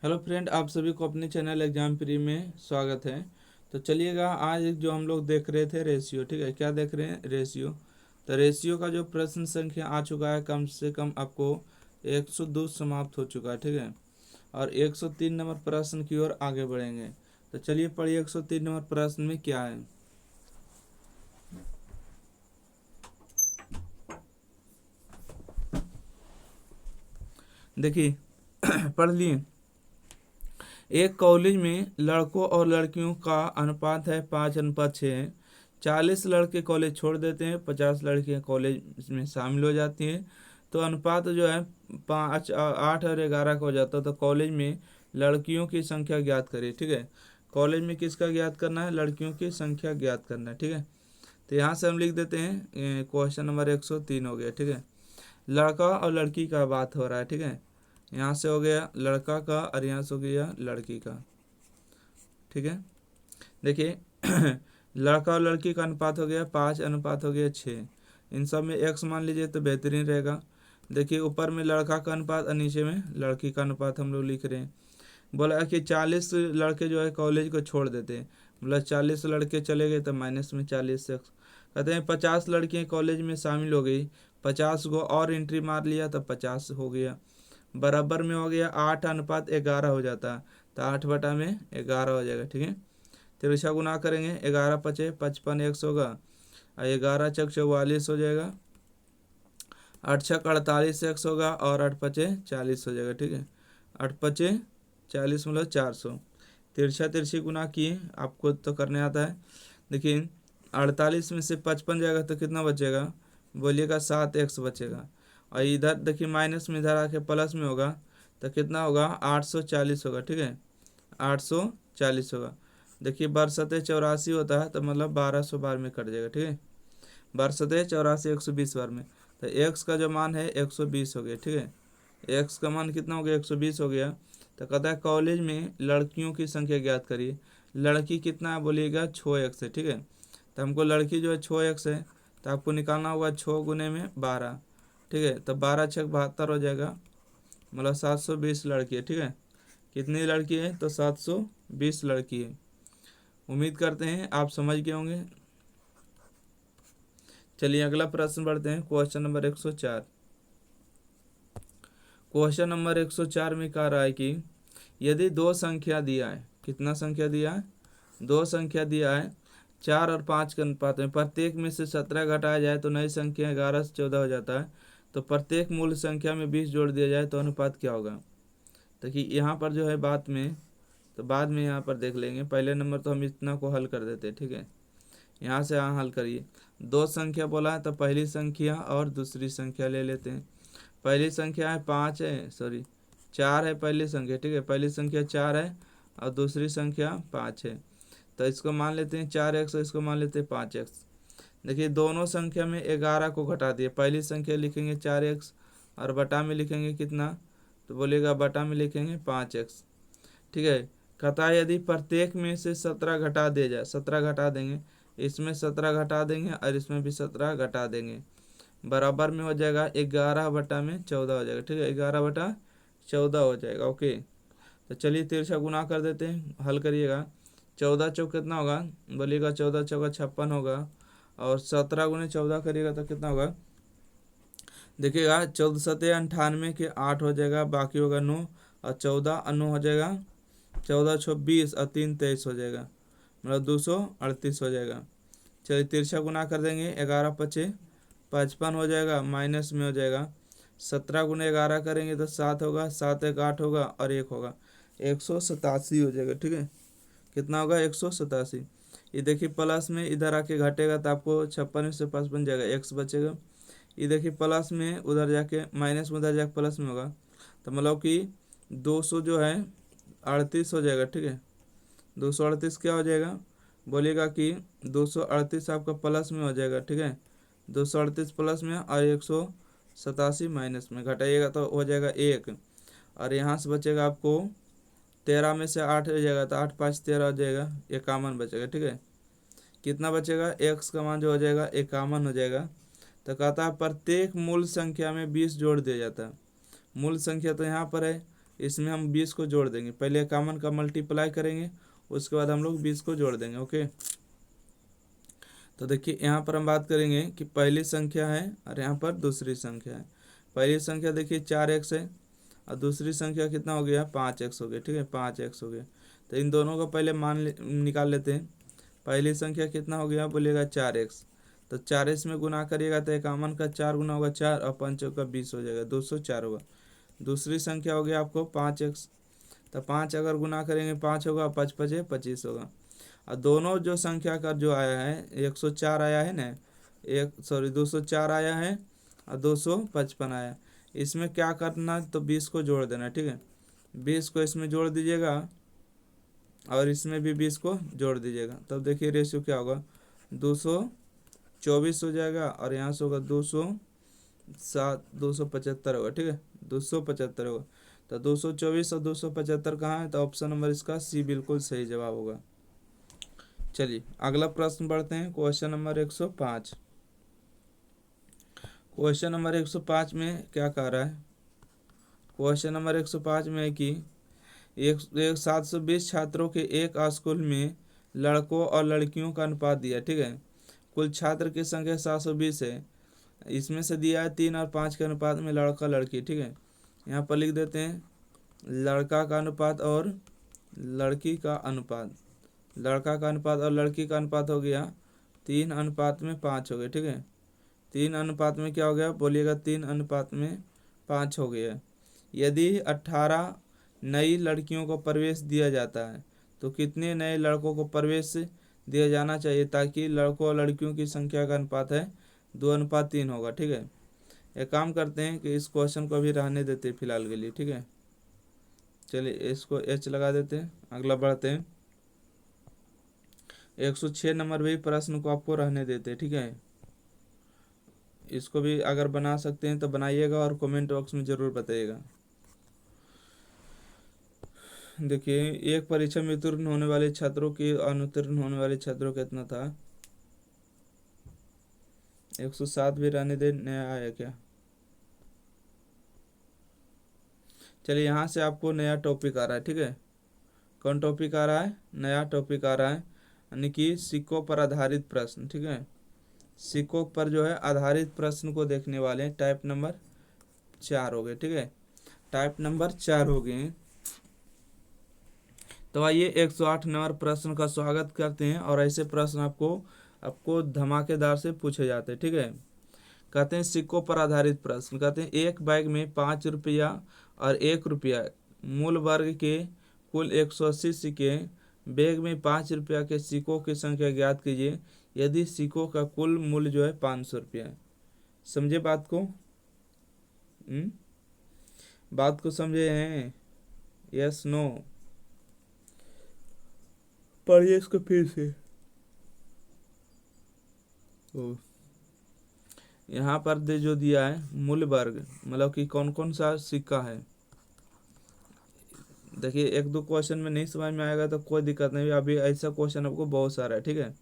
Hello friend, आप सभी को अपने चैनल एग्जाम प्री में स्वागत है। तो चलिएगा, आज एक जो हम लोग देख रहे थे रेशियो, ठीक है, क्या देख रहे हैं? रेशियो। तो रेशियो का जो प्रश्न संख्या आ चुका है, कम से कम आपको 102 समाप्त हो चुका है, ठीक है। और 103 नंबर प्रश्न की ओर आगे बढ़ेंगे। तो चलिए पढ़िए 103 नंबर प्रश्न में क्या है। देखिए पढ़ लिए। एक कॉलेज में लड़कों और लड़कियों का अनुपात है 5:6। 40 लड़के कॉलेज छोड़ देते हैं, 50 लड़कियां कॉलेज में शामिल हो जाती हैं। तो अनुपात जो है 5, 8 और 11 का हो जाता है। तो कॉलेज में लड़कियों की संख्या ज्ञात करिए, ठीक है। कॉलेज में किसका ज्ञात करना है? लड़कियों की संख्या ज्ञात करना है, ठीक है। तो यहाँ से हम लिख देते हैं क्वेश्चन नंबर 103 हो गया, ठीक है। लड़का और लड़की का बात हो रहा है, ठीक है। यहाँ से हो गया लड़का का और यहाँ से हो गया लड़की का, ठीक है। देखिए लड़का और लड़की का अनुपात हो गया 5 अनुपात हो गया 6। इन सब में x मान लीजिए तो बेहतरीन रहेगा। देखिए ऊपर में लड़का का अनुपात और नीचे में लड़की का अनुपात हम लोग लिख रहे हैं। बोला कि 40 लड़के जो है कॉलेज को छोड़ देते हैं, मतलब 40 लड़के चले गए तो माइनस में 40 से कहते हैं 50 लड़कियाँ कॉलेज में शामिल हो गई, 50 को और एंट्री मार लिया तो 50 हो गया। बराबर में हो गया 8:11 हो जाता, तो 8/11 हो जाएगा, ठीक है। तिरछा गुना करेंगे, 11×5 = 55, x होगा और 11×4 = 44 हो जाएगा, 8×6 = 48 x होगा और 8×5 = 40 हो जाएगा, ठीक है। 8×5 = 40 मतलब 400। तिरछा तिरछी गुना किए, आपको तो करने आता है। देखिए 48 में से 55 जाएगा तो कितना बचेगा? बोलिएगा 7x बचेगा। और इधर देखिए माइनस में इधर आके प्लस में होगा तो कितना होगा? 840 होगा, ठीक है। 840 होगा। देखिए बरसते 84 होता है तो मतलब 1200 बार में कट जाएगा, ठीक है। बरसते 84 120 बार में, तो x का जो मान है 120 हो गया, ठीक है। x का मान कितना हो गया? 120 हो गया। तो कहता है कॉलेज में लड़कियों की संख्या ज्ञात करिए। लड़की कितना है? बोलिएगा 6x है, ठीक है। तो हमको लड़की जो है 6x है, तो आपको निकालना होगा 6 गुने में 12, ठीक है। तो 12×6 = 72 हो जाएगा, मतलब 720 लड़की है, ठीक है। कितनी लड़की है? तो 720 लड़की है। उम्मीद करते हैं आप समझ गए होंगे। चलिए अगला प्रश्न बढ़ते हैं, क्वेश्चन नंबर 104। क्वेश्चन नंबर 104 में कह रहा है कि यदि दो संख्या दिया है, कितना संख्या दिया है? दो संख्या दिया है 4 और 5 के अनुपात में, प्रत्येक में से 17 घटाया जाए तो नई संख्या 11 से 14 हो जाता है। तो प्रत्येक मूल संख्या में 20 जोड़ दिया जाए तो अनुपात क्या होगा? देखिए यहाँ पर जो है बात में, तो बाद में यहाँ पर देख लेंगे। पहले नंबर तो हम इतना को हल कर देते हैं, ठीक है। यहाँ से यहाँ हल करिए। दो संख्या बोला है तो पहली संख्या और दूसरी संख्या ले लेते हैं। पहली संख्या है 5 है, सॉरी 4 है पहली संख्या, ठीक है। पहली संख्या 4 है और दूसरी संख्या 5 है। तो इसको मान लेते हैं 4x और इसको मान लेते हैं 5x। देखिए दोनों संख्या में 11 को घटा दिए। पहली संख्या लिखेंगे 4x और बटा में लिखेंगे कितना? तो बोलिएगा बटा में लिखेंगे 5x, ठीक है। कहता है यदि प्रत्येक में से 17 घटा दिया जाए, 17 घटा देंगे, इसमें 17 घटा देंगे और इसमें भी 17 घटा देंगे, बराबर में हो जाएगा 11/14 हो जाएगा, ठीक है। 11/14 हो जाएगा, ओके। तो चलिए तिरछा गुना कर देते हैं, हल करिएगा। 14×4 कितना होगा? बोलिएगा 14×4 = 56 होगा। और 17×14 करिएगा तो कितना होगा? देखिएगा 14×7 = 98 के 8 हो जाएगा, बाकी होगा 9 और 14 और 9 हो जाएगा 14×6 = 20 और 3 23 हो जाएगा, मतलब 238 हो जाएगा। चलिए तिरछा गुना कर देंगे, 11×5 = 55 हो जाएगा, माइनस में हो जाएगा 17×11 करेंगे तो 7 होगा, 7×1 = 8 होगा और 1 होगा, 187 हो जाएगा, ठीक है। कितना होगा? 187। ये देखिए प्लस में इधर आके घटेगा तो आपको 56 में से 55 जाएगा, x बचेगा। ये देखिए प्लस में उधर जाके माइनस में उधर जाके प्लस में होगा, तो मतलब कि 200 जो है 38 हो जाएगा, ठीक है। 238 क्या हो जाएगा? बोलिएगा कि 238 आपका प्लस में हो जाएगा, ठीक है। 238 प्लस में और 187 माइनस में, घटाइएगा तो हो जाएगा 1। और यहाँ से बचेगा आपको 13 में से 8 हो जाएगा तो 8×5 = 13 हो जाएगा, 51 बचेगा, ठीक है। कितना बचेगा? x का मान जो हो जाएगा 51 हो जाएगा। तो कहता है प्रत्येक मूल संख्या में 20 जोड़ दिया जाता है। मूल संख्या तो यहाँ पर है, इसमें हम 20 को जोड़ देंगे। पहले कॉमन का मल्टीप्लाई करेंगे, उसके बाद हम लोग 20 को जोड़ देंगे। ओके, तो देखिए यहाँ पर हम बात करेंगे कि पहली संख्या है और यहाँ पर दूसरी संख्या है। पहली संख्या देखिए 4x है और दूसरी संख्या कितना हो गया 5x हो गया। ठीक है, 5x हो गया। तो इन दोनों का पहले मान निकाल लेते हैं। पहली संख्या कितना हो गया बोलिएगा 4x, तो 4x में गुना करिएगा तो इक्यावन का 4 गुना होगा 4 और 5 का 20 हो जाएगा, 204 होगा। दूसरी संख्या हो गया आपको 5x, तो 5 अगर गुना करेंगे 5 होगा, 5 5 25 होगा। और दोनों जो संख्या का जो आया है 104 आया है ना, 204 आया है और 255 आया। इसमें क्या करना, तो 20 को जोड़ देना। ठीक है, 20 को इसमें जोड़ दीजिएगा और इसमें भी 20 को जोड़ दीजिएगा, तब देखिए रेशियो क्या होगा 224 हो जाएगा और यहाँ से होगा 275 होगा। ठीक है, 275 होगा। तो 224 और 275 कहाँ है, तो ऑप्शन नंबर इसका सी बिल्कुल सही जवाब होगा। चलिए अगला प्रश्न बढ़ते हैं, क्वेश्चन नंबर 105। क्वेश्चन नंबर 105 में क्या कह रहा है, क्वेश्चन नंबर 105 में है कि एक 720 छात्रों के एक स्कूल में लड़कों और लड़कियों का अनुपात दिया। ठीक है, कुल छात्र की संख्या 720 है। इसमें से दिया है 3 और 5 के अनुपात में लड़का लड़की। ठीक है, यहाँ पर लिख देते हैं लड़का का अनुपात और लड़की का अनुपात। लड़का का अनुपात और लड़की का अनुपात हो गया 3 अनुपात में 5 हो गए। ठीक है, 3 अनुपात में क्या हो गया बोलिएगा, 3 अनुपात में 5 हो गया। यदि 18 नई लड़कियों को प्रवेश दिया जाता है तो कितने नए लड़कों को प्रवेश दिया जाना चाहिए, ताकि लड़कों और लड़कियों की संख्या का अनुपात है 2:3 होगा। ठीक है, एक काम करते हैं कि इस क्वेश्चन को अभी रहने देते हैं फिलहाल के लिए। ठीक है, चलिए इसको एच लगा देते हैं, अगला बढ़ते हैं। 106 नंबर भी प्रश्न को आपको रहने देते हैं। ठीक है, इसको भी अगर बना सकते हैं तो बनाइएगा और कमेंट बॉक्स में ज़रूर बताइएगा। देखिए, एक परीक्षा में उत्तीर्ण होने वाले छात्रों की अनुत्तीर्ण होने वाले छात्रों का कितना था, 107 भी रहने दे, नया आया क्या। चलिए यहाँ से आपको नया टॉपिक आ रहा है। ठीक है, कौन टॉपिक आ रहा है, नया टॉपिक आ रहा है, यानी कि सिक्कों पर आधारित प्रश्न। ठीक है, सिक्कों पर जो है आधारित प्रश्न को देखने वाले हैं। टाइप नंबर 4 हो गए। ठीक है, टाइप नंबर 4 हो गए। तो आइए 108 नंबर प्रश्न का स्वागत करते हैं। और ऐसे प्रश्न आपको धमाकेदार से पूछे जाते हैं। ठीक है, कहते हैं सिक्कों पर आधारित प्रश्न। कहते हैं एक बैग में 5 रुपया और 1 रुपया मूल वर्ग के कुल 180 सिक्के, बैग में 5 रुपया के सिक्कों की संख्या ज्ञात कीजिए यदि सिक्कों का कुल मूल्य जो है 500 रुपया है। समझे बात को, बात को समझे हैं, यस नो, पढ़िए इसको फिर से। यहाँ पर जो दिया है मूल वर्ग, मतलब कि कौन कौन सा सिक्का है। देखिए एक दो क्वेश्चन में नहीं समझ में आएगा तो कोई दिक्कत नहीं, अभी ऐसा क्वेश्चन आपको बहुत सारा है। ठीक है,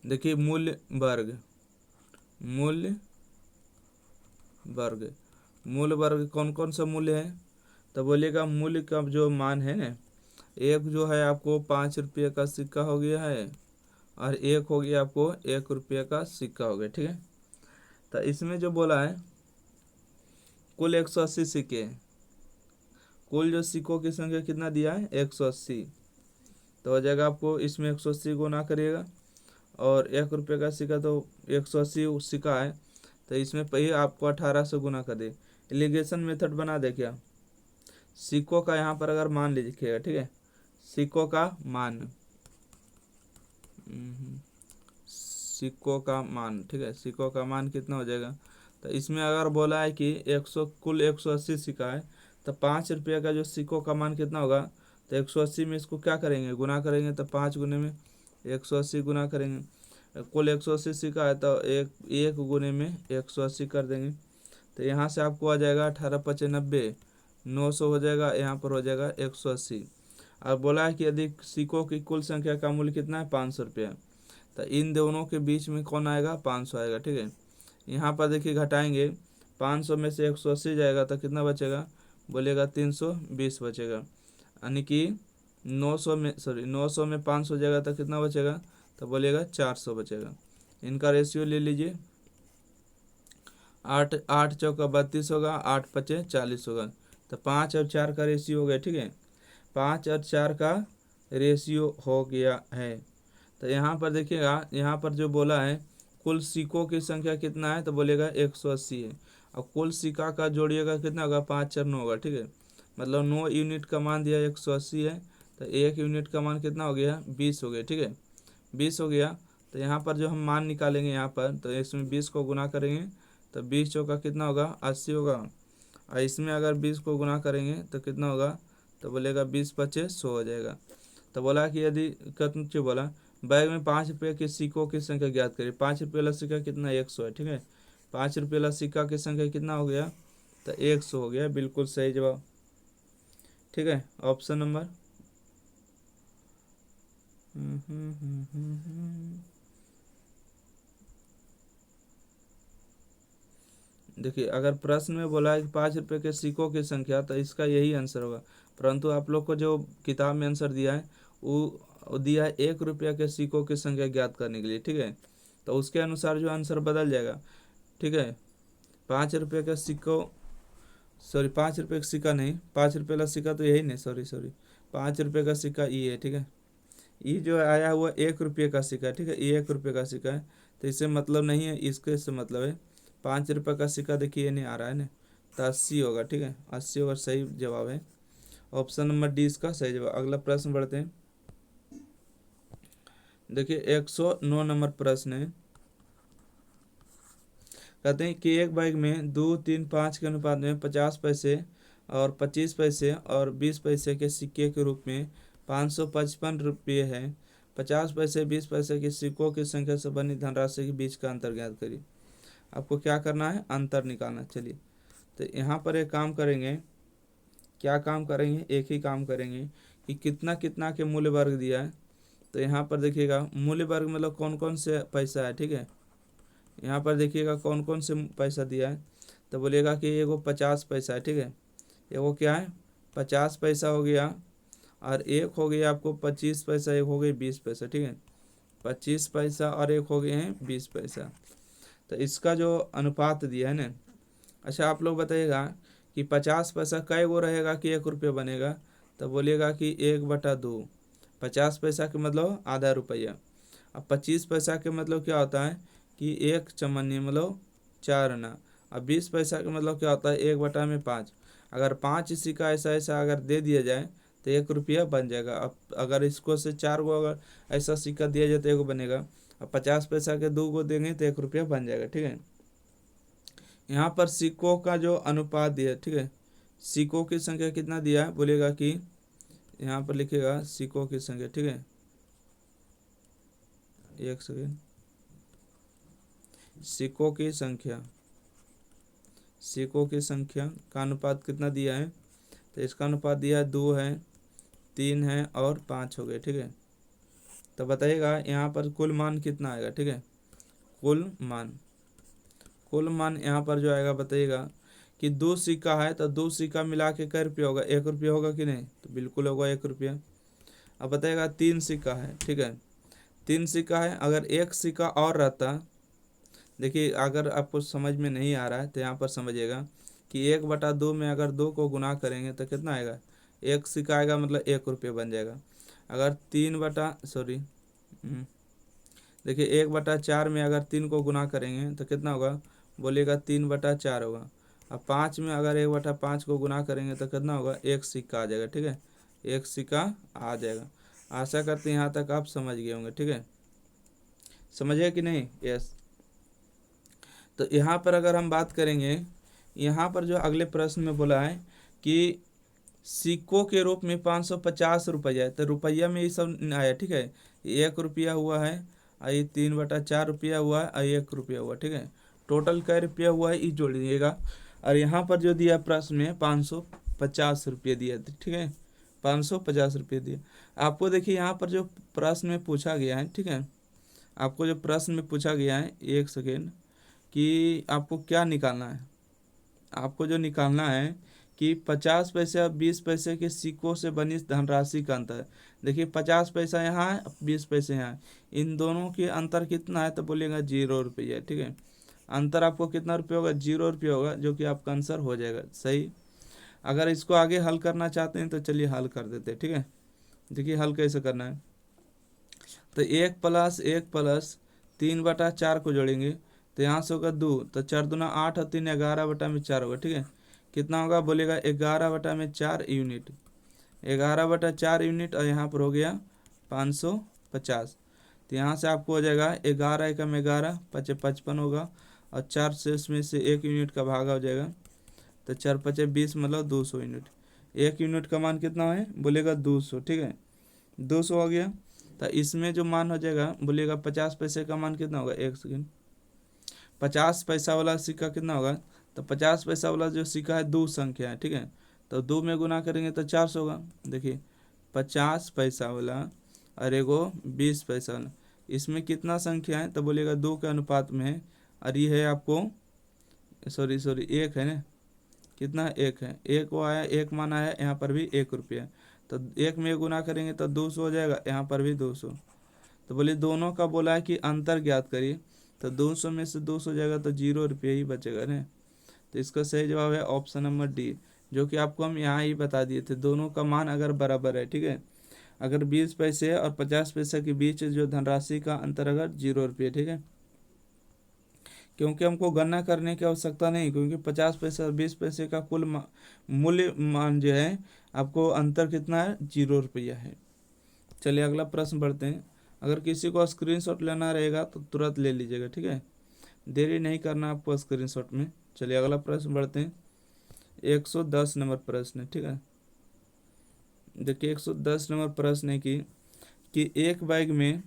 देखिए मूल्य वर्ग, मूल्य वर्ग, मूल वर्ग कौन कौन सा मूल्य है, तो बोलिएगा मूल्य का जो मान है ना, एक जो है आपको 5 रुपये का सिक्का हो गया है और एक हो गया आपको 1 रुपये का सिक्का हो गया। ठीक है, तो इसमें जो बोला है कुल 180 सिक्के, कुल जो सिक्कों की संख्या कितना दिया है 180, तो हो जाएगा आपको इसमें 180 गुना करिएगा और 1 रुपये का सिक्का तो 180 सिक्का है, तो इसमें पहले आपको 18 से गुना कर दे। एलिगेशन मेथड बना दे क्या, सिक्कों का यहाँ पर अगर मान लीजिएगा। ठीक है, सिक्कों का मान, सिक्कों का मान। ठीक है, सिक्कों का मान कितना हो जाएगा, तो इसमें अगर बोला है कि 100 कुल 180 सिक्का है तो 5 रुपये का जो सिक्कों का मान कितना होगा, तो 180 में इसको क्या करेंगे गुना करेंगे, तो 5 गुने में 180 गुना करेंगे। कुल 180 सिक्का है तो एक गुने में 180 कर देंगे, तो यहाँ से आपको आ जाएगा 18×5 = 900 हो जाएगा, यहाँ पर हो जाएगा 180। अब बोला है कि यदि सिक्कों की कुल संख्या का मूल्य कितना है 500 रुपया, तो इन दोनों के बीच में कौन आएगा 500 आएगा। ठीक है, यहाँ पर देखिए घटाएंगे, 500 में से 180 जाएगा तो कितना बचेगा बोलेगा 320 बचेगा। यानी कि 900 में 500 जाएगा तो कितना बचेगा, तो बोलेगा 400 बचेगा। इनका रेशियो ले लीजिए, 8 8 चौका 32 होगा, 8 पचे 40 होगा। तो 5 और 4 का रेशियो हो गया, ठीक है, 5 और 4 का रेशियो हो गया है। तो यहाँ पर देखिएगा, यहाँ पर जो बोला है कुल सिक्कों की संख्या कितना है, तो बोलेगा 180 है। और कुल सिक्का का जोड़िएगा कितना होगा, 5 4 9 होगा, ठीक है, मतलब 9 यूनिट का मान दिया 180 है, तो 1 यूनिट का मान कितना हो गया, 20 हो गया, ठीक है, 20 हो गया। तो यहाँ पर जो हम मान निकालेंगे यहाँ पर, तो इसमें 20 को गुना करेंगे तो 20 चौका कितना होगा, 80 होगा। और इसमें अगर 20 को गुना करेंगे तो कितना होगा, तो बोलेगा 20 पचे 100 हो जाएगा। तो बोला कि यदि कितने बोला, बैग में 5 रुपये के सिक्कों की संख्या ज्ञात करिए। 5 रुपये वाला सिक्का कितना, 100 है, ठीक है, 5 रुपये वाला सिक्का की संख्या कितना हो गया, तो 100 हो गया, बिल्कुल सही जवाब, ठीक है, ऑप्शन नंबर। देखिए, अगर प्रश्न में बोला है कि 5 रुपये के सिक्कों की संख्या, तो इसका यही आंसर होगा। परंतु आप लोग को जो किताब में आंसर दिया है वो दिया है 1 रुपया के सिक्कों की संख्या ज्ञात करने के लिए, ठीक है, तो उसके अनुसार जो आंसर बदल जाएगा, ठीक है। 5 रुपये का सिक्कों, सॉरी 5 रुपये का सिक्का नहीं, 5 रुपये का सिक्का तो यही नहीं, सॉरी 5 रुपये का सिक्का ये है, ठीक है, ये जो आया हुआ 1 रुपये का सिक्का है, ठीक है, ये 1 रुपये का सिक्का है, तो इससे मतलब नहीं है, इसके से मतलब है 5 रुपये का सिक्का। देखिए ये नहीं आ रहा है ना, तो 80 होगा, ठीक है, 80 होगा, सही जवाब है, ऑप्शन नंबर डी इसका सही जवाब। अगला प्रश्न बढ़ते हैं। देखिए 109 नंबर प्रश्न है, कहते हैं कि एक बैग में 2 3 5 के अनुपात में 50 पैसे और 25 पैसे और 20 पैसे के सिक्के के रूप में 555 रुपये है। 50 पैसे 20 पैसे के सिक्कों की संख्या से बनी धनराशि के बीच का अंतर ज्ञात करिए। आपको क्या करना है, अंतर निकालना। चलिए, तो यहाँ पर एक काम करेंगे, क्या काम करेंगे, एक ही काम करेंगे कि कितना कितना के मूल्य वर्ग दिया है। तो यहाँ पर देखिएगा मूल्य वर्ग मतलब कौन कौन से पैसा है, ठीक है, यहाँ पर देखिएगा कौन कौन से पैसा दिया है। तो बोलिएगा कि एगो 50 पैसा है, ठीक है, एगो क्या है 50 पैसा हो गया, और एक हो गया आपको 25 पैसा, एक हो गई 20 पैसा, ठीक है, 25 पैसा और एक हो गए हैं 20 पैसा। तो इसका जो अनुपात दिया है ना, अच्छा आप लोग बताइएगा कि 50 पैसा कै गो रहेगा कि 1 रुपये बनेगा। तो बोलिएगा कि 1/2, 50 पैसा के मतलब आधा रुपया। अब 25 पैसा के मतलब क्या होता है कि 1 चमनी मतलब 4 आना। अब 20 पैसा का मतलब क्या होता है, 1/5। अगर 5 सिक्का ऐसा ऐसा अगर दे दिया जाए तो 1 रुपया बन जाएगा। अब अगर इसको से 4 गो अगर ऐसा सिक्का दिया जाए तो 1 बनेगा। अब 50 पैसा के 2 गो देंगे तो 1 रुपया बन जाएगा, ठीक है। यहाँ पर सिक्कों का जो अनुपात दिया, ठीक है, सिक्कों की संख्या कितना दिया है, बोलेगा कि यहाँ पर लिखेगा सिक्कों की संख्या, ठीक है, एक सेकेंड, सिक्कों की संख्या, सिक्कों की संख्या का अनुपात कितना दिया है, तो इसका अनुपात दिया है 2 है, 3 है और 5 हो गए, ठीक है। तो बताइएगा यहाँ पर कुल मान कितना आएगा, ठीक है, कुल मान यहाँ पर जो आएगा बताइएगा कि 2 सिक्का है, तो 2 सिक्का मिला के कै रुपया होगा, 1 रुपया होगा कि नहीं, तो बिल्कुल होगा 1 रुपया। अब बताइएगा 3 सिक्का है, ठीक है, 3 सिक्का है, अगर 1 सिक्का और रहता, देखिए अगर आपको समझ में नहीं आ रहा है तो यहाँ पर समझिएगा कि 1/2 में अगर 2 को गुना करेंगे तो कितना आएगा, 1 सिक्का आएगा मतलब 1 रुपये बन जाएगा। अगर 3 देखिए 1/4 में अगर 3 को गुना करेंगे तो कितना होगा, बोलिएगा 3/4 होगा। अब 5 में अगर 1/5 को गुना करेंगे तो कितना होगा, 1 सिक्का आ जाएगा, ठीक है, 1 सिक्का आ जाएगा। आशा करते हैं यहाँ तक आप समझ गए होंगे, ठीक है, समझे कि नहीं, यस। तो यहाँ पर अगर हम बात करेंगे, यहाँ पर जो अगले प्रश्न में बोला है कि सिक्कों के रूप में 550 रुपया है, तो रुपया में ये सब आया, ठीक है, 1 रुपया हुआ है, और ये 3/4 रुपया हुआ है, और 1 रुपया हुआ, ठीक है, टोटल कै रुपया हुआ है ये जोड़ दीजिएगा। और यहाँ पर जो दिया प्रश्न में 550 रुपये दिया, ठीक है, 550 रुपये दिया। आपको देखिए यहाँ पर जो प्रश्न में पूछा गया है, ठीक है, आपको जो प्रश्न में पूछा गया है, एक सेकेंड, कि आपको क्या निकालना है, आपको जो निकालना है कि 50 पैसे और 20 पैसे के सिक्कों से बनी धनराशि का अंतर है। देखिए 50 पैसा यहाँ है, 20 पैसे यहाँ है, इन दोनों के अंतर कितना है तो बोलिएगा 0 रुपया। ठीक है, अंतर आपको कितना रुपये होगा, 0 रुपये होगा, जो कि आपका आंसर हो जाएगा सही। अगर इसको आगे हल करना चाहते हैं तो चलिए हल कर देते हैं। ठीक है, देखिए हल कैसे करना है। तो 1+1+3/4 को जोड़ेंगे तो यहाँ से होगा 2, तो 4 दूना 8 और 3 11/4 होगा। ठीक है, कितना होगा बोलेगा 11/4 यूनिट, 11/4 यूनिट, और यहाँ पर हो गया 550। तो यहाँ से आपको हो जाएगा 11 एकम 11 55 होगा, और 4 से इसमें से 1 यूनिट का भागा हो जाएगा, तो 4 5 20 मतलब 200 यूनिट। 1 यूनिट का मान कितना है बोलेगा 200। ठीक है, 200 हो गया। तो इसमें जो मान हो जाएगा बोलिएगा 50 पैसे का मान कितना होगा, 1 सेकेंड, 50 पैसा वाला सिक्का कितना होगा, तो 50 पैसा वाला जो सिक्का है 2 संख्या है। ठीक है, तो 2 में गुना करेंगे तो 400 होगा। देखिए 50 पैसा वाला और एगो 20 पैसा वाला, इसमें कितना संख्या है तो बोलिएगा 2 के अनुपात में है, और ये है आपको सॉरी 1 है ना, कितना है 1 है, 1 वो आया, 1 माना है, यहाँ पर भी 1 रुपया, तो 1 में गुना करेंगे तो 200 हो जाएगा, यहाँ पर भी 200। तो बोलिए दोनों का बोला है कि अंतर ज्ञात करिए, तो 200 में से 200 जाएगा तो 0 रुपये ही बचेगा ना। तो इसका सही जवाब है ऑप्शन नंबर डी, जो कि आपको हम यहाँ ही बता दिए थे। दोनों का मान अगर बराबर है, ठीक है, अगर 20 पैसे और 50 पैसे के बीच जो धनराशि का अंतर अगर 0 रुपये, ठीक है, क्योंकि हमको गणना करने की आवश्यकता नहीं, क्योंकि 50 पैसे और 20 पैसे का कुल मूल्य मान जो है आपको अंतर कितना है, 0 रुपया है। चलिए अगला प्रश्न बढ़ते हैं। अगर किसी को स्क्रीनशॉट लेना रहेगा तो तुरंत ले लीजिएगा। ठीक है, देरी नहीं करना आपको स्क्रीनशॉट में। चलिए अगला प्रश्न बढ़ते हैं। 110 नंबर प्रश्न है। ठीक है, देखिए 110 नंबर प्रश्न है कि एक बैग में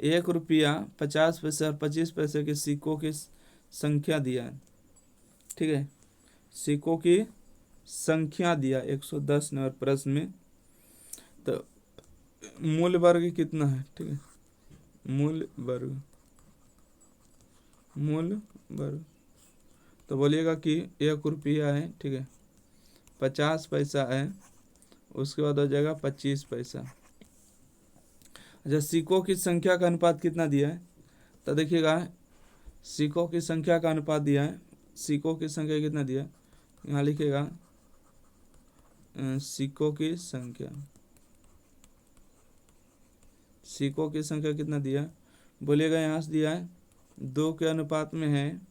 1 रुपया 50 पैसे और 25 पैसे के सिक्कों की संख्या दिया है। ठीक है, सिक्कों की संख्या दिया 110 नंबर प्रश्न में, तो मूल वर्ग कितना है। ठीक है, मूल वर्ग तो बोलिएगा कि 1 रुपया है। ठीक है, 50 पैसा है, उसके बाद हो जाएगा 25 पैसा। अच्छा, सिक्कों की संख्या का अनुपात कितना दिया है, तो देखिएगा सिक्कों की संख्या का अनुपात दिया है। सिक्कों की संख्या कितना दिया है, यहाँ लिखिएगा सिक्कों की संख्या कितना दिया है, बोलिएगा यहाँ से दिया है 2 के अनुपात में है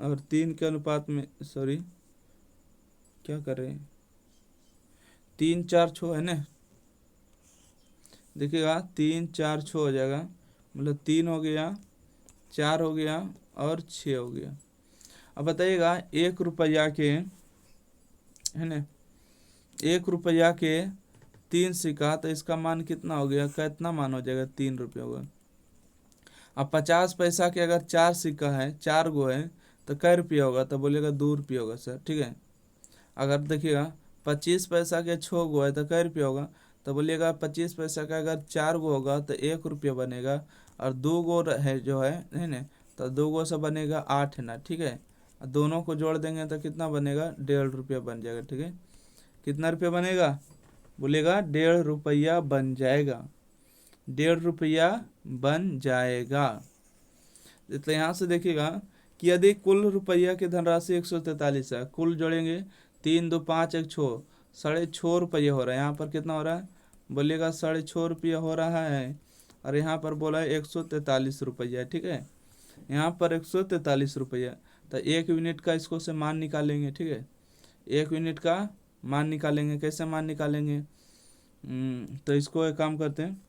और 3 के अनुपात में, सॉरी क्या कर रहे हैं, 3 4 6 है ना, देखिएगा 3 4 6 हो जाएगा, मतलब 3 हो गया, 4 हो गया और 6 हो गया। अब बताइएगा 1 रुपया के है ना, 1 रुपया के 3 सिक्का, तो इसका मान कितना हो गया, कितना मान हो जाएगा, 3 रुपये होगा। अब 50 पैसा के अगर 4 सिक्का है, 4 गो है, तो कै रुपया होगा, तो बोलेगा 2 रुपये होगा सर। ठीक है, अगर देखिएगा 25 पैसा के 6 गो है तो कै रुपया होगा, तो बोलिएगा 25 पैसा का अगर 4 गो होगा तो 1 रुपया बनेगा, और 2 गो है जो है ना, तो 2 गो से बनेगा 8 है ना। ठीक है, दोनों को जोड़ देंगे तो कितना बनेगा, 1.5 रुपया बन जाएगा। ठीक है, कितना रुपया बनेगा, बोलेगा 1.5 रुपया बन जाएगा, 1.5 रुपया बन जाएगा। तो यहाँ से देखिएगा कि यदि कुल रुपया की धनराशि 143 है, कुल जोड़ेंगे 3 2 5 1 6, 6.5 रुपये हो रहा है। यहाँ पर कितना हो रहा है, बोलिएगा 6.5 रुपया हो रहा है, और यहाँ पर बोला है 143 रुपया। ठीक है, यहाँ पर 143 रुपया, तो 1 यूनिट का इसको से मान निकालेंगे। ठीक है, 1 यूनिट का मान निकालेंगे, कैसे मान निकालेंगे, तो इसको एक काम करते हैं,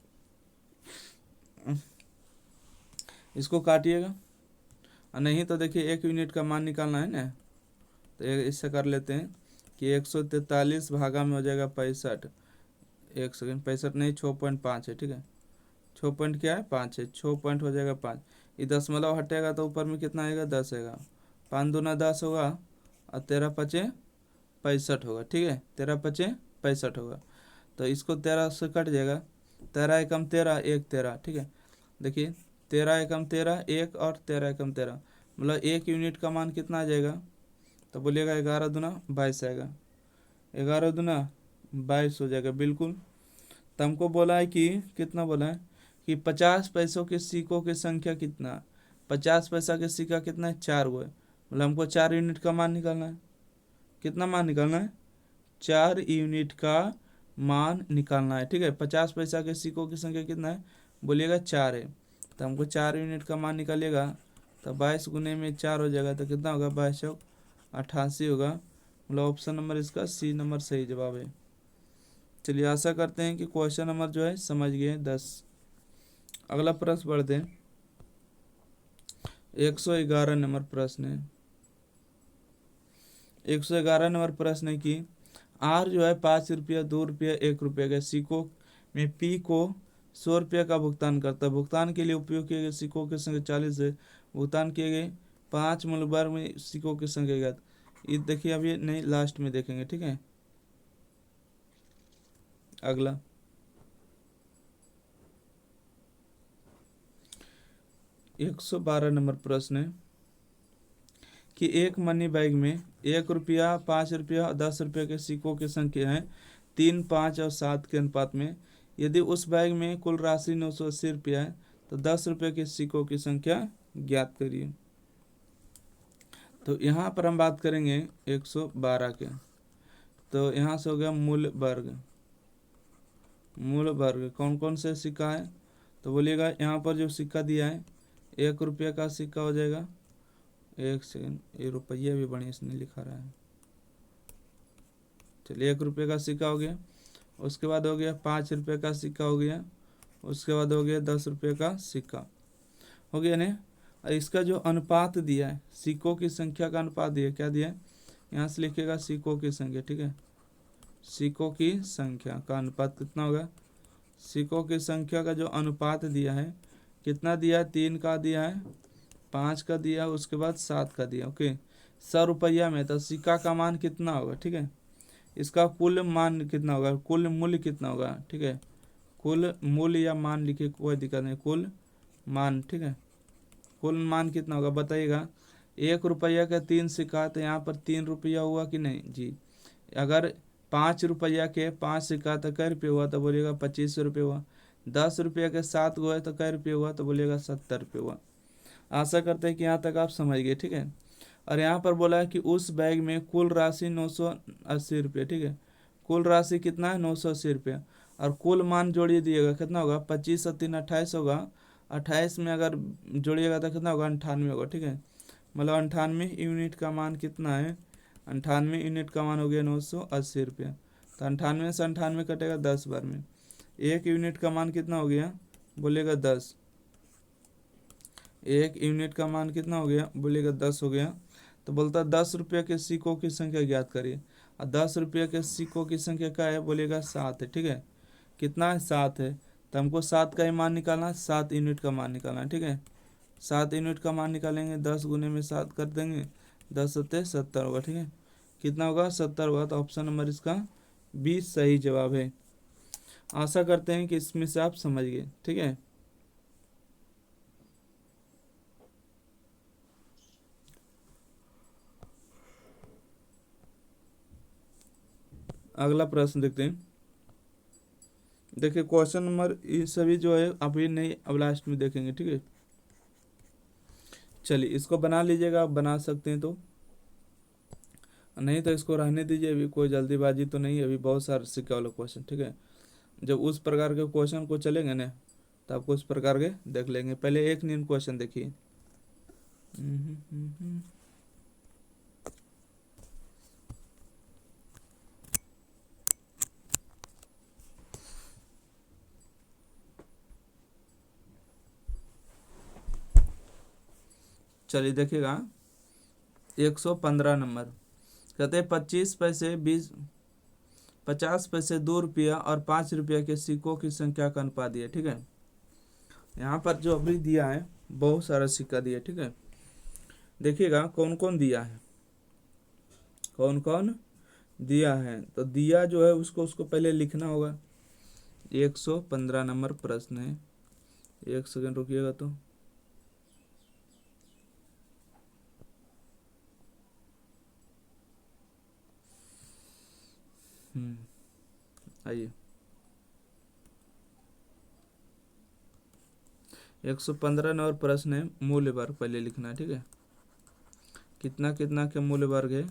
इसको काटिएगा, और नहीं तो देखिए 1 यूनिट का मान निकालना है ना, तो इससे कर लेते हैं कि 143 भागा में हो जाएगा 65, 1 सेकेंड, 65 नहीं 6.5 है। ठीक है, 6 पॉइंट क्या है, 5 है, 6 पॉइंट हो जाएगा 5, ये दशमलव हटेगा तो ऊपर में कितना आएगा, 10 आएगा, 5 दूना 10 होगा, और 13 5 65 होगा। ठीक है, 13 5 65 होगा, तो इसको 13 से कट जाएगा, 13 एकम 13 1 13। ठीक है, देखिए 13 एकम 13 1 और 13 एकम 13, मतलब 1 यूनिट का मान कितना आ जाएगा, तो बोलिएगा 11 दूना 22 आएगा, 11 दूना 22 हो जाएगा बिल्कुल। तो हमको बोला है कि कितना बोला है कि 50 पैसों के सिक्कों की संख्या कितना, 50 पैसा के सिक्का कितना है, 4 गो है, मतलब हमको 4 यूनिट का मान निकालना है। कितना मान निकालना है, 4 यूनिट का मान निकालना है, ठीक है। 50 पैसा के सिक्कों की संख्या कितना है, बोलिएगा 4 है, तो हमको 4 यूनिट का मान निकालिएगा, तो 22 गुने में 4 हो जाएगा, तो कितना होगा, 2288 होगा, मतलब ऑप्शन नंबर इसका सी नंबर सही जवाब है। चलिए आशा करते हैं कि क्वेश्चन नंबर जो है समझ गए 10। अगला प्रश्न पढ़ते हैं, 111 नंबर प्रश्न है। 111 नंबर प्रश्न है कि आर जो है 5 रुपया 2 रुपया 1 रुपया के सिक्कों में पी को 100 रुपया का भुगतान करता है। भुगतान के लिए उपयोग किए गए सिक्कों की संख्या 40 है। भुगतान किए गए 5 मूल्यवान में सिक्कों की संख्या ज्ञात। ये देखिए अभी नहीं, लास्ट में देखेंगे, ठीक है। अगला 112 नंबर प्रश्न है कि एक मनी बैग में 1 रुपया 5 रुपया और 10 रुपये के सिक्कों की संख्या है 3, 5 और 7 के अनुपात में। यदि उस बैग में कुल राशि 980 रुपया है तो 10 रुपये के सिक्कों की संख्या ज्ञात करिए। तो यहाँ पर हम बात करेंगे 112 के। तो यहाँ से हो गया मूल वर्ग। मूल वर्ग कौन कौन से सिक्का है, तो बोलिएगा यहाँ पर जो सिक्का दिया है 1 रुपये का सिक्का हो जाएगा। एक सेकंड, ये रुपया भी बढ़िया इसने लिखा रहा है। चलिए 1 रुपये का सिक्का हो गया, उसके बाद हो गया 5 रुपये का सिक्का हो गया, उसके बाद हो गया 10 रुपये का सिक्का हो गया ना। और इसका जो अनुपात दिया है, सिक्कों की संख्या का अनुपात दिया, क्या दिया है, यहाँ से लिखिएगा सिक्कों की संख्या, ठीक है। सिक्कों की संख्या का अनुपात कितना होगा, सिक्कों की संख्या का जो अनुपात दिया है कितना दिया है, 3 का दिया है, 5 का दिया, उसके बाद 7 का दिया, ओके। 100 रुपया में तो सिक्का का मान कितना होगा, ठीक है। इसका कुल मान कितना होगा, कुल मूल्य कितना होगा, ठीक है। कुल मूल्य या मान लिखे कोई दिक्कत नहीं, कुल मान, ठीक है। कुल मान कितना होगा बताइएगा। 1 रुपया का 3 सिक्का, तो यहाँ पर 3 रुपया हुआ कि नहीं जी। अगर 5 रुपया के 5 सिक्का तो कै रुपये हुआ, तो बोलिएगा 25 रुपये हुआ। 10 रुपया के 7 गो है तो कै रुपये हुआ, तो बोलिएगा 70 रुपये हुआ। आशा करते हैं कि यहाँ तक आप समझ गए, ठीक है। और यहाँ पर बोला है कि उस बैग में कुल राशि 980 रुपये, ठीक है। कुल राशि कितना है, 980 रुपये। और कुल मान जोड़िए दिएगा कितना होगा, 25 और 3 28 होगा। 28 में अगर जोड़िएगा तो कितना होगा, 98 होगा, ठीक है। मतलब 98 यूनिट का मान कितना है, 98 यूनिट का मान हो गया 980 रुपया। तो 98 से 98 कटेगा 10 बार में। 1 यूनिट का मान कितना हो गया, बोलेगा 10। 1 यूनिट का मान कितना हो गया, बोलेगा 10 हो गया। तो बोलता 10 रुपये के सिक्कों की संख्या ज्ञात करिए। और 10 रुपये के सिक्कों की संख्या क्या है, बोलेगा 7 है, ठीक है। कितना है, 7 है। तो हमको 7 का ही मान निकालना है, 7 यूनिट का मान निकालना है, ठीक है। 7 यूनिट का मान निकालेंगे, 10 गुने में 7 कर देंगे, 10 सत्ते 70 होगा, ठीक है। कितना होगा, 70 होगा। तो ऑप्शन नंबर इसका 20 सही जवाब है। आशा करते हैं कि इसमें से आप समझ गए, ठीक है। अगला प्रश्न देखते हैं। देखिए क्वेश्चन नंबर ये सभी जो है अभी नहीं, अब लास्ट में देखेंगे, ठीक है। चलिए इसको बना लीजिएगा, आप बना सकते हैं तो, नहीं तो इसको रहने दीजिए, अभी कोई जल्दीबाजी तो नहीं है, अभी बहुत सारे सिक्का वाला क्वेश्चन, ठीक है। जब उस प्रकार के क्वेश्चन को चलेंगे ना तो आपको उस प्रकार के देख लेंगे। पहले एक नींद क्वेश्चन देखिए। चलिए देखिएगा 115 नंबर, कहते हैं 25 पैसे 50 पैसे 2 रुपया और 5 रुपया के सिक्कों की संख्या का अनुपात दिया, ठीक है। यहाँ पर जो अभी दिया है बहुत सारा सिक्का दिया, ठीक है। देखिएगा कौन कौन दिया है, कौन कौन दिया है। तो दिया जो है उसको पहले लिखना होगा। 115 नंबर प्रश्न है, एक सेकंड रुकिएगा। तो आइए 115 नंबर प्रश्न है, मूल्य वर्ग पहले लिखना है, ठीक है। कितना कितना के मूल्य वर्ग है।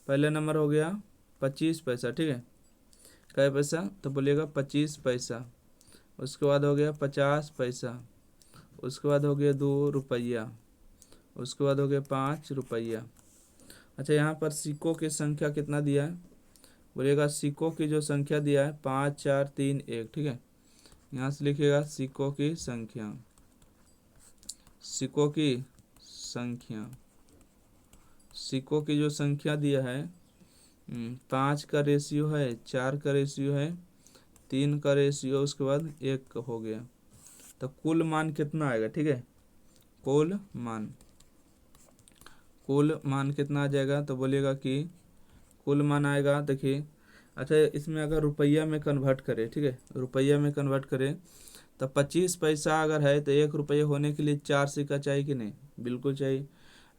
पहले नंबर हो गया 25 पैसा, ठीक है। कै पैसा तो बोलिएगा 25 पैसा। उसके बाद हो गया 50 पैसा। उसके बाद हो गया 2 रुपया। उसके बाद हो गया 5 रुपया। अच्छा, यहाँ पर सिक्कों की संख्या कितना दिया है, बोलिएगा सिक्कों की जो संख्या दिया है 5 4 3 1, ठीक है। यहाँ से लिखिएगा सिक्कों की संख्या, सिक्कों की संख्या, सिक्कों की जो संख्या दिया है 5 का रेशियो है, 4 का रेशियो है, 3 का रेशियो, उसके बाद 1 हो गया। तो कुल मान कितना आएगा, ठीक है। कुल मान, कुल मान कितना आ जाएगा तो बोलिएगा कि कुल मान आएगा, देखिए। अच्छा, इसमें अगर रुपया में कन्वर्ट करें, ठीक है, रुपया में कन्वर्ट करें तो 25 पैसा अगर है तो 1 रुपये होने के लिए 4 सिक्का चाहिए कि नहीं, बिल्कुल चाहिए।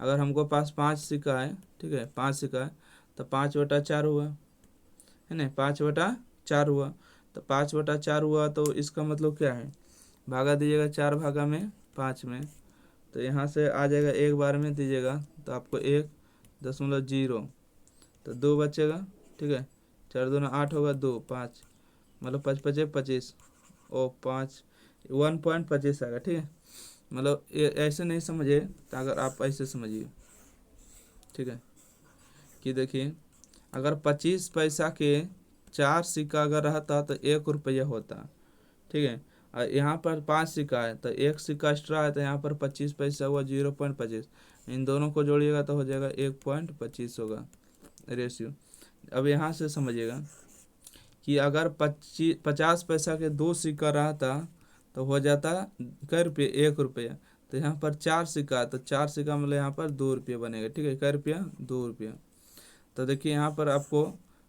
अगर हमको पास 5 सिक्का है, ठीक है, 5 सिक्का है तो 5/4 हुआ, है ना, 5/4 हुआ। तो 5/4 हुआ तो इसका मतलब क्या है, भागा दीजिएगा 4 भागा में 5 में, तो यहाँ से आ जाएगा, एक बार में दीजिएगा तो आपको 1.0, तो 2 बचेगा, ठीक है। 4 दूना 8 होगा, 2 5, मतलब 5 5 25 और 5 1.25 आएगा, ठीक है। मतलब ऐसे नहीं समझे, तो अगर आप ऐसे समझिए, ठीक है, कि देखिए अगर 25 पैसा के 4 सिक्का अगर रहता तो 1 रुपया होता, ठीक है। और यहाँ पर 5 सिक्का है तो 1 सिक्का एक्स्ट्रा है, तो यहाँ पर 25 पैसा हुआ 0.25, इन दोनों को जोड़िएगा तो हो जाएगा 1.25 होगा रेशियो। अब यहाँ से समझिएगा कि अगर 50 पैसा के 2 सिक्का रहता तो हो जाता कै रुपये, 1 रुपया। तो यहाँ पर 4 सिक्का, तो 4 सिक्का मतलब यहाँ पर 2 रुपये बनेगा, ठीक है। कै रुपया, 2 रुपया। तो देखिए यहाँ पर आपको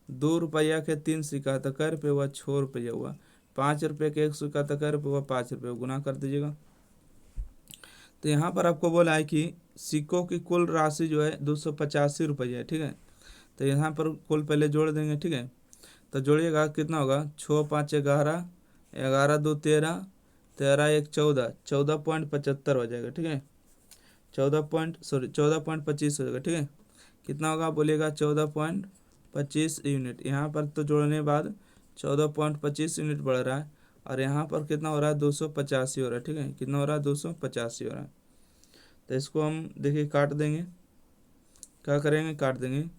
2 रुपया के 3 सिक्का तो कै रुपये हुआ, 6 रुपया हुआ। 5 रुपये के 1 सिक्का तो कै रुपये हुआ, 5 रुपये, गुना कर दीजिएगा। तो यहाँ पर आपको बोला है कि सिक्कों की कुल राशि जो है 285 रुपया है, ठीक है। तो यहाँ पर कुल पहले जोड़ देंगे, ठीक है। तो जोड़िएगा कितना होगा, 6 5 11, 11 2 13, 13 1 14, 14.75 हो जाएगा, ठीक है। 14.25 हो जाएगा, ठीक है। कितना होगा बोलिएगा, 14.25 यूनिट। यहाँ पर तो जोड़ने के बाद 14.25 यूनिट बढ़ रहा है, और यहाँ पर कितना हो रहा है, 285 हो रहा है, ठीक है। कितना हो रहा है, 285 हो रहा है। तो इसको हम देखिए काट देंगे, क्या करेंगे, काट देंगे।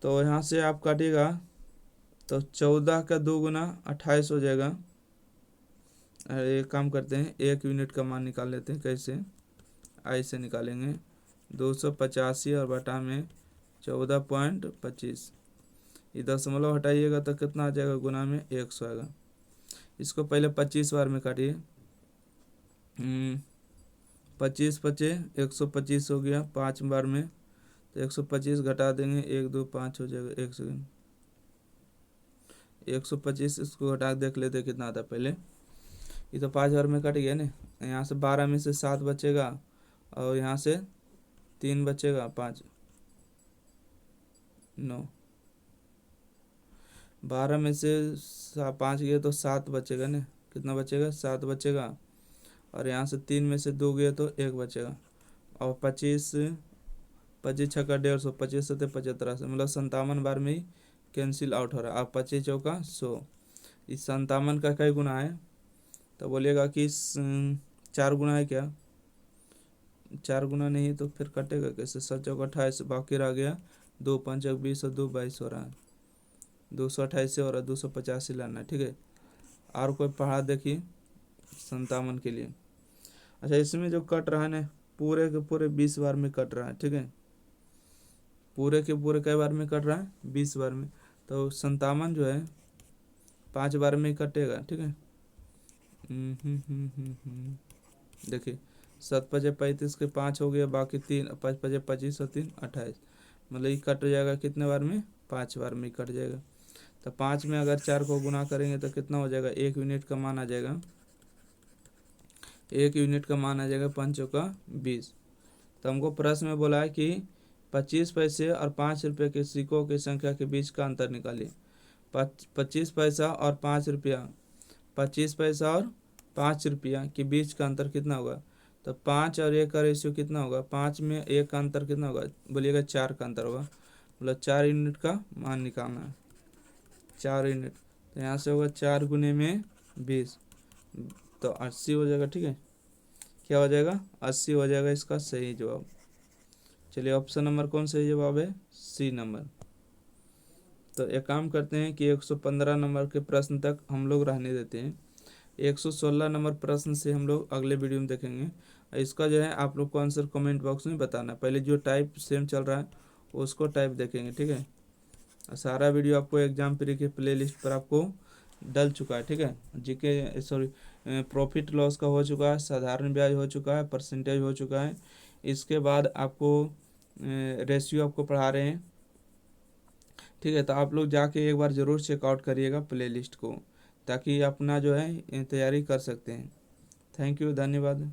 तो यहाँ से आप काटिएगा तो 14 का 2 गुना 28 हो जाएगा। एक काम करते हैं, 1 यूनिट का मान निकाल लेते हैं, कैसे, आई से निकालेंगे, 285 और बटा में 14.25, ये दशमलव हटाइएगा तो कितना आ जाएगा, गुना में 100 आएगा। इसको पहले 25 बार में काटिए, 25 25 125 हो गया 5 बार में, तो 125 घटा देंगे, 1 2 5 हो जाएगा। 1 सेकेंड, 125 इसको घटा देख लेते कितना आता है पहले। ये तो 5 बार में कट गया ना, यहाँ से 12 में से 7 बचेगा, और यहाँ से 3 बचेगा, 5 9, 12 में से 5 गया तो 7 बचेगा ना, कितना बचेगा, 7 बचेगा। और यहाँ से 3 में से 2 गया तो 1 बचेगा। और 25 25 छक्का 150, 25 7 75 से, मतलब 57 बार में ही कैंसिल आउट हो रहा है। अब 25 चौका 100, इस 57 का कई गुना है, तो बोलिएगा कि 4 गुना है क्या, 4 गुना नहीं तो फिर कटेगा कैसे, 7 चौका 28, बाकी रह गया 2 5 20 और 2 22 हो रहा है, 228 से हो रहा है, 285 लाना है, ठीक है। और कोई पढ़ा देखिए 57 के लिए। अच्छा, इसमें जो कट रहा है ना, पूरे के पूरे 20 बार में कट रहा है, ठीक है। पूरे के पूरे कई बार में कट रहा है, 20 बार में। तो 57 जो है 5 बार में ही कटेगा, ठीक है। देखिए 7 5 35 के 5 हो गया, बाकी 3 5 5 25 और 3 28, मतलब ये कट जाएगा कितने बार में, 5 बार में ही कट जाएगा। तो 5 में अगर 4 को गुना करेंगे तो कितना हो जाएगा, 1 यूनिट का मान आ जाएगा, 1 यूनिट का मान आ जाएगा 5 चौका 20। तो हमको प्रश्न में बोला है कि 25 पैसे और 5 रुपये के सिक्कों की संख्या के बीच का अंतर निकालिए। 25 पैसा और 5 रुपया, 25 पैसा और 5 रुपया के बीच का अंतर कितना होगा? तो 5 और 1 का रेशियो कितना होगा? 5 में 1 का अंतर कितना होगा? बोलिएगा 4 का अंतर होगा। मतलब 4 यूनिट का मान निकालना है, 4 यूनिट। तो यहाँ से होगा 4 गुने में 20, तो 80 हो जाएगा। ठीक है, क्या हो जाएगा? 80 हो जाएगा इसका सही जवाब। चलिए ऑप्शन नंबर कौन सही जवाब है? C number. तो एक काम करते हैं कि 115 नंबर के प्रश्न तक हम लोग रहने देते हैं, 116 नंबर प्रश्न से हम लोग अगले वीडियो में देखेंगे। इसका जो है आप लोग को आंसर कमेंट बॉक्स में बताना। पहले जो टाइप सेम चल रहा है उसको टाइप देखेंगे। ठीक है, सारा वीडियो आपको एग्जाम प्री के प्ले लिस्ट पर आपको डल चुका है। ठीक है, जीके सॉरी प्रॉफिट लॉस का हो चुका है, साधारण ब्याज हो चुका है, परसेंटेज हो चुका है। इसके बाद आपको रेशियो आपको पढ़ा रहे हैं। ठीक है, तो आप लोग जाके एक बार ज़रूर चेकआउट करिएगा प्ले लिस्ट को, ताकि अपना जो है तैयारी कर सकते हैं। थैंक यू, धन्यवाद।